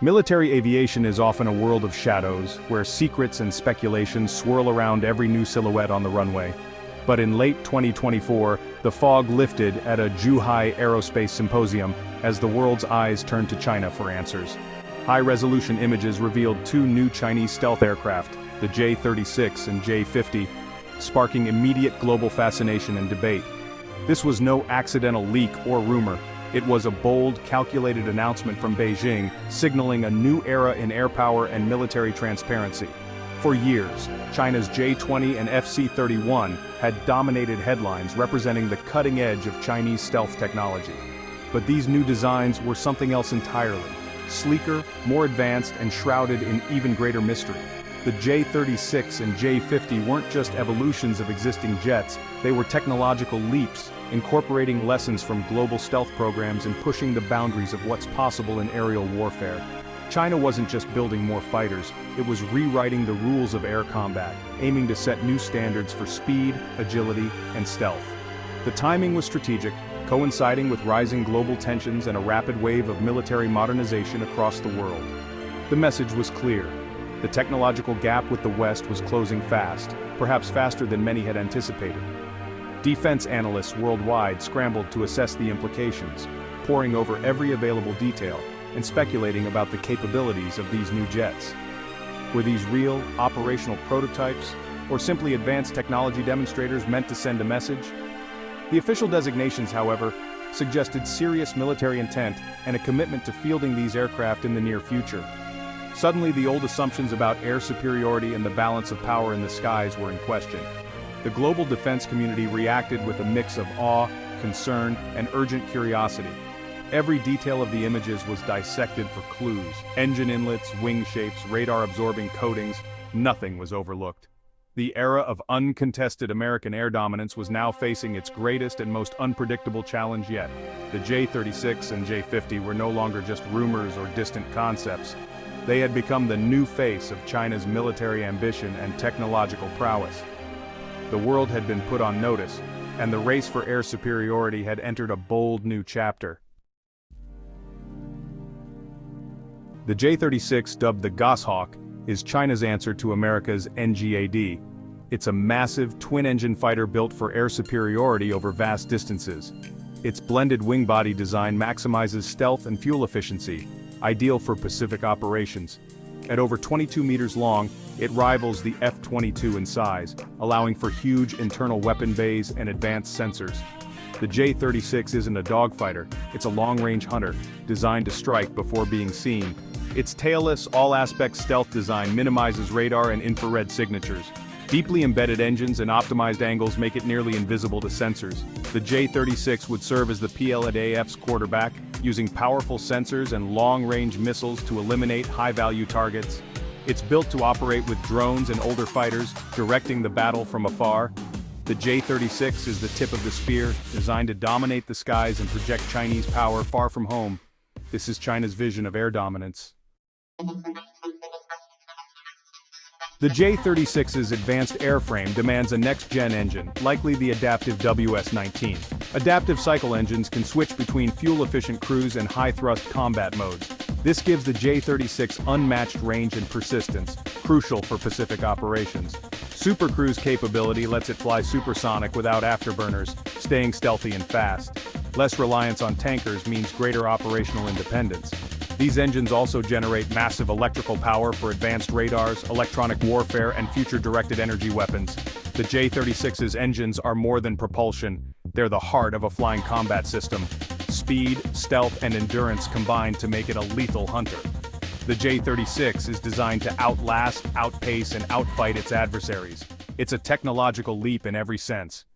Military aviation is often a world of shadows, where secrets and speculations swirl around every new silhouette on the runway. But in late 2024, the fog lifted at a Zhuhai Aerospace Symposium as the world's eyes turned to China for answers. High-resolution images revealed two new Chinese stealth aircraft, the J-36 and J-50, sparking immediate global fascination and debate. This was no accidental leak or rumor. It was a bold, calculated announcement from Beijing, signaling a new era in air power and military transparency. For years, China's J-20 and FC-31 had dominated headlines representing the cutting edge of Chinese stealth technology. But these new designs were something else entirely. Sleeker, more advanced, and shrouded in even greater mystery. The J-36 and J-50 weren't just evolutions of existing jets, they were technological leaps, incorporating lessons from global stealth programs and pushing the boundaries of what's possible in aerial warfare. China wasn't just building more fighters, it was rewriting the rules of air combat, aiming to set new standards for speed, agility, and stealth. The timing was strategic, coinciding with rising global tensions and a rapid wave of military modernization across the world. The message was clear. The technological gap with the West was closing fast, perhaps faster than many had anticipated. Defense analysts worldwide scrambled to assess the implications, poring over every available detail and speculating about the capabilities of these new jets. Were these real, operational prototypes, or simply advanced technology demonstrators meant to send a message? The official designations, however, suggested serious military intent and a commitment to fielding these aircraft in the near future. Suddenly, the old assumptions about air superiority and the balance of power in the skies were in question. The global defense community reacted with a mix of awe, concern, and urgent curiosity. Every detail of the images was dissected for clues. Engine inlets, wing shapes, radar-absorbing coatings, nothing was overlooked. The era of uncontested American air dominance was now facing its greatest and most unpredictable challenge yet. The J-36 and J-50 were no longer just rumors or distant concepts. They had become the new face of China's military ambition and technological prowess. The world had been put on notice, and the race for air superiority had entered a bold new chapter. The J-36, dubbed the Goshawk, is China's answer to America's NGAD. It's a massive, twin-engine fighter built for air superiority over vast distances. Its blended wing-body design maximizes stealth and fuel efficiency, ideal for Pacific operations. At over 22 meters long, it rivals the F-22 in size, allowing for huge internal weapon bays and advanced sensors. The J-36 isn't a dogfighter, it's a long-range hunter, designed to strike before being seen. Its tailless, all-aspect stealth design minimizes radar and infrared signatures. Deeply embedded engines and optimized angles make it nearly invisible to sensors. The J-36 would serve as the PLAAF's quarterback, using powerful sensors and long-range missiles to eliminate high-value targets. It's built to operate with drones and older fighters, directing the battle from afar. The J-36 is the tip of the spear, designed to dominate the skies and project Chinese power far from home. This is China's vision of air dominance. The J-36's advanced airframe demands a next-gen engine, likely the adaptive WS-19. Adaptive cycle engines can switch between fuel-efficient cruise and high-thrust combat modes. This gives the J-36 unmatched range and persistence, crucial for Pacific operations. Super Cruise capability lets it fly supersonic without afterburners, staying stealthy and fast. Less reliance on tankers means greater operational independence. These engines also generate massive electrical power for advanced radars, electronic warfare, and future directed energy weapons. The J-36's engines are more than propulsion, they're the heart of a flying combat system. Speed, stealth, and endurance combine to make it a lethal hunter. The J-36 is designed to outlast, outpace, and outfight its adversaries. It's a technological leap in every sense.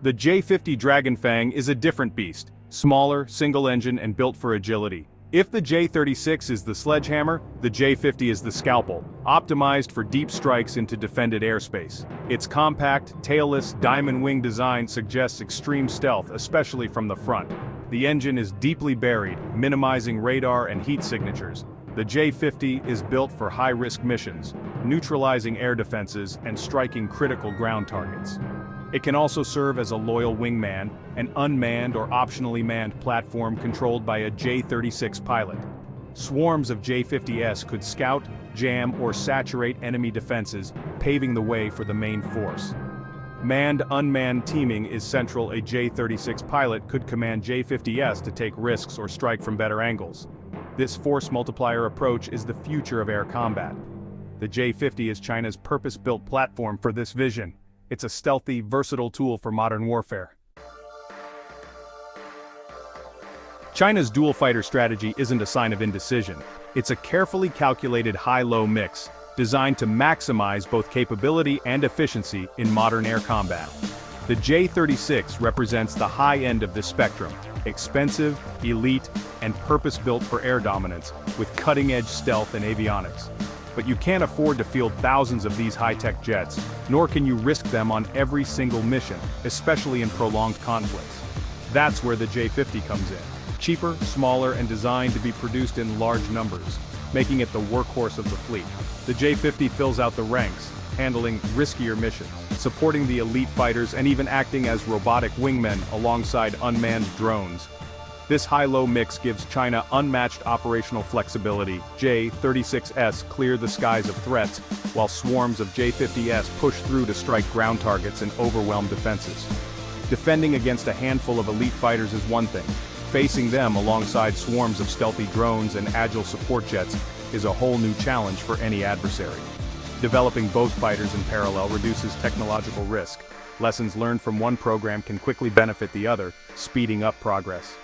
The J-50 Dragonfang is a different beast. Smaller, single-engine, and built for agility. If the J-36 is the sledgehammer, the J-50 is the scalpel, optimized for deep strikes into defended airspace. Its compact, tailless, diamond wing design suggests extreme stealth, especially from the front. The engine is deeply buried, minimizing radar and heat signatures. The J-50 is built for high-risk missions, neutralizing air defenses and striking critical ground targets. It can also serve as a loyal wingman, an unmanned or optionally manned platform controlled by a J-36 pilot. Swarms of J-50s could scout, jam, or saturate enemy defenses, paving the way for the main force. Manned-unmanned teaming is central. A J-36 pilot could command J-50s to take risks or strike from better angles. This force multiplier approach is the future of air combat. The J-50 is China's purpose-built platform for this vision. It's a stealthy, versatile tool for modern warfare. China's dual fighter strategy isn't a sign of indecision. It's a carefully calculated high-low mix, designed to maximize both capability and efficiency in modern air combat. The J-36 represents the high end of this spectrum, expensive, elite, and purpose-built for air dominance, with cutting-edge stealth and avionics. But you can't afford to field thousands of these high-tech jets, nor can you risk them on every single mission, especially in prolonged conflicts. That's where the J-50 comes in. Cheaper, smaller, and designed to be produced in large numbers, making it the workhorse of the fleet. The J-50 fills out the ranks, handling riskier missions, supporting the elite fighters, and even acting as robotic wingmen alongside unmanned drones. This high-low mix gives China unmatched operational flexibility. J-36s clear the skies of threats, while swarms of J-50s push through to strike ground targets and overwhelm defenses. Defending against a handful of elite fighters is one thing. Facing them alongside swarms of stealthy drones and agile support jets is a whole new challenge for any adversary. Developing both fighters in parallel reduces technological risk. Lessons learned from one program can quickly benefit the other, speeding up progress.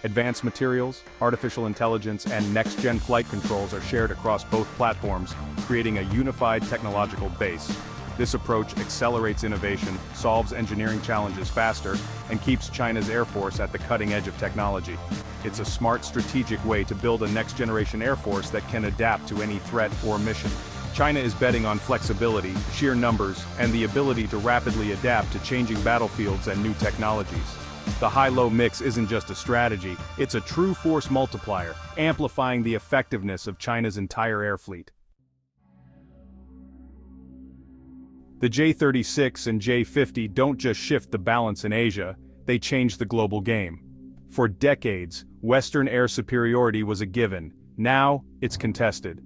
Advanced materials, artificial intelligence, and next-gen flight controls are shared across both platforms, creating a unified technological base. This approach accelerates innovation, solves engineering challenges faster, and keeps China's Air Force at the cutting edge of technology. It's a smart, strategic way to build a next-generation Air Force that can adapt to any threat or mission. China is betting on flexibility, sheer numbers, and the ability to rapidly adapt to changing battlefields and new technologies. The high-low mix isn't just a strategy, it's a true force multiplier, amplifying the effectiveness of China's entire air fleet. The J-36 and J-50 don't just shift the balance in Asia, they change the global game. For decades, Western air superiority was a given. Now, it's contested.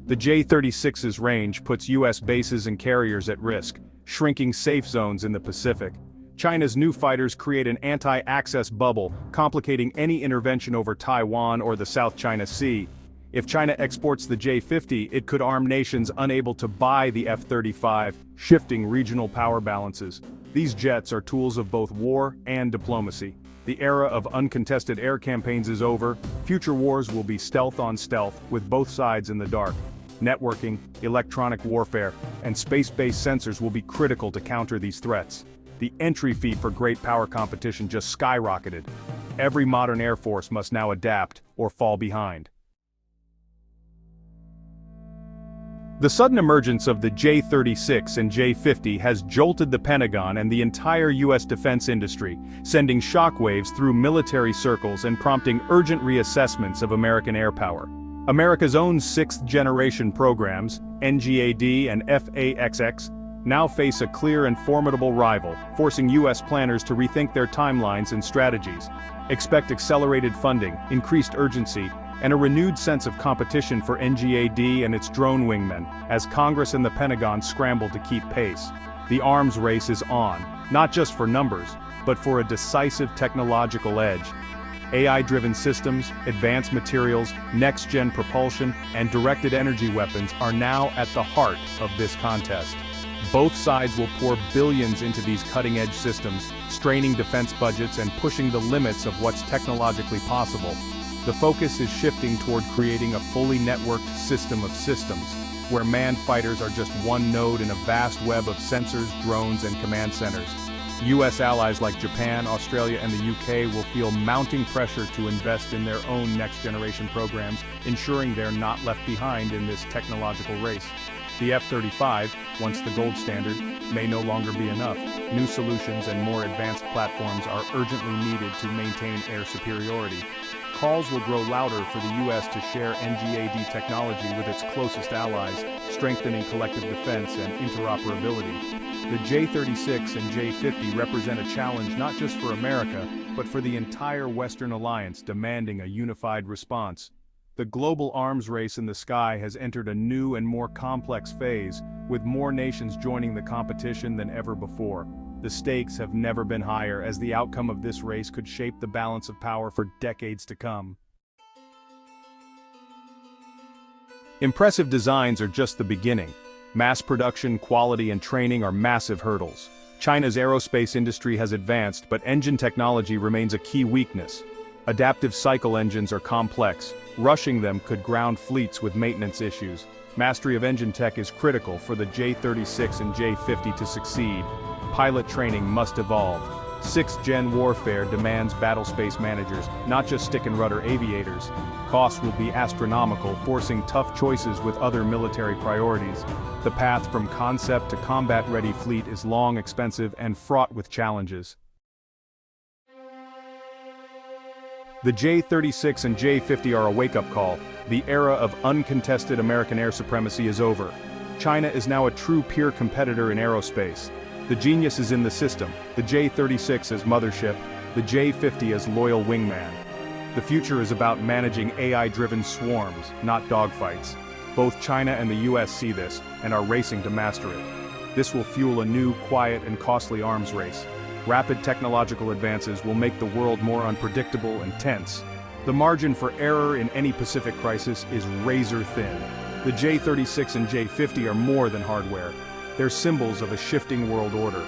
The J-36's range puts U.S. bases and carriers at risk, shrinking safe zones in the Pacific. China's new fighters create an anti-access bubble, complicating any intervention over Taiwan or the South China Sea. If China exports the J-50, it could arm nations unable to buy the F-35, shifting regional power balances. These jets are tools of both war and diplomacy. The era of uncontested air campaigns is over. Future wars will be stealth on stealth, with both sides in the dark. Networking, electronic warfare, and space-based sensors will be critical to counter these threats. The entry fee for great power competition just skyrocketed. Every modern air force must now adapt or fall behind. The sudden emergence of the J-36 and J-50 has jolted the Pentagon and the entire U.S. defense industry, sending shockwaves through military circles and prompting urgent reassessments of American air power. America's own sixth-generation programs, NGAD and FAXX, now face a clear and formidable rival, forcing U.S. planners to rethink their timelines and strategies. Expect accelerated funding, increased urgency, and a renewed sense of competition for NGAD and its drone wingmen, as Congress and the Pentagon scramble to keep pace. The arms race is on, not just for numbers, but for a decisive technological edge. AI-driven systems, advanced materials, next-gen propulsion, and directed energy weapons are now at the heart of this contest. Both sides will pour billions into these cutting-edge systems, straining defense budgets and pushing the limits of what's technologically possible. The focus is shifting toward creating a fully networked system of systems, where manned fighters are just one node in a vast web of sensors, drones, and command centers. U.S. allies like Japan, Australia, and the U.K. will feel mounting pressure to invest in their own next-generation programs, ensuring they're not left behind in this technological race. The F-35, once the gold standard, may no longer be enough. New solutions and more advanced platforms are urgently needed to maintain air superiority. Calls will grow louder for the U.S. to share NGAD technology with its closest allies, strengthening collective defense and interoperability. The J-36 and J-50 represent a challenge not just for America, but for the entire Western alliance, demanding a unified response. The global arms race in the sky has entered a new and more complex phase, with more nations joining the competition than ever before. The stakes have never been higher, as the outcome of this race could shape the balance of power for decades to come. Impressive designs are just the beginning. Mass production, quality, and training are massive hurdles. China's aerospace industry has advanced, but engine technology remains a key weakness. Adaptive cycle engines are complex. Rushing them could ground fleets with maintenance issues. Mastery of engine tech is critical for the J-36 and J-50 to succeed. Pilot training must evolve. 6th-gen warfare demands battlespace managers, not just stick-and-rudder aviators. Costs will be astronomical, forcing tough choices with other military priorities. The path from concept to combat-ready fleet is long, expensive, and fraught with challenges. The J-36 and J-50 are a wake-up call. The era of uncontested American air supremacy is over. China is now a true peer competitor in aerospace. The genius is in the system, the J-36 as mothership, the J-50 as loyal wingman. The future is about managing AI-driven swarms, not dogfights. Both China and the US see this, and are racing to master it. This will fuel a new, quiet, and costly arms race. Rapid technological advances will make the world more unpredictable and tense. The margin for error in any Pacific crisis is razor thin. The J-36 and J-50 are more than hardware. They're symbols of a shifting world order.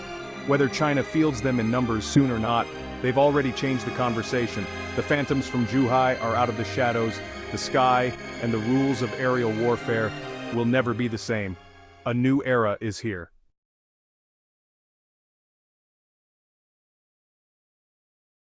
Whether China fields them in numbers soon or not, they've already changed the conversation. The phantoms from Zhuhai are out of the shadows, the sky, and the rules of aerial warfare will never be the same. A new era is here.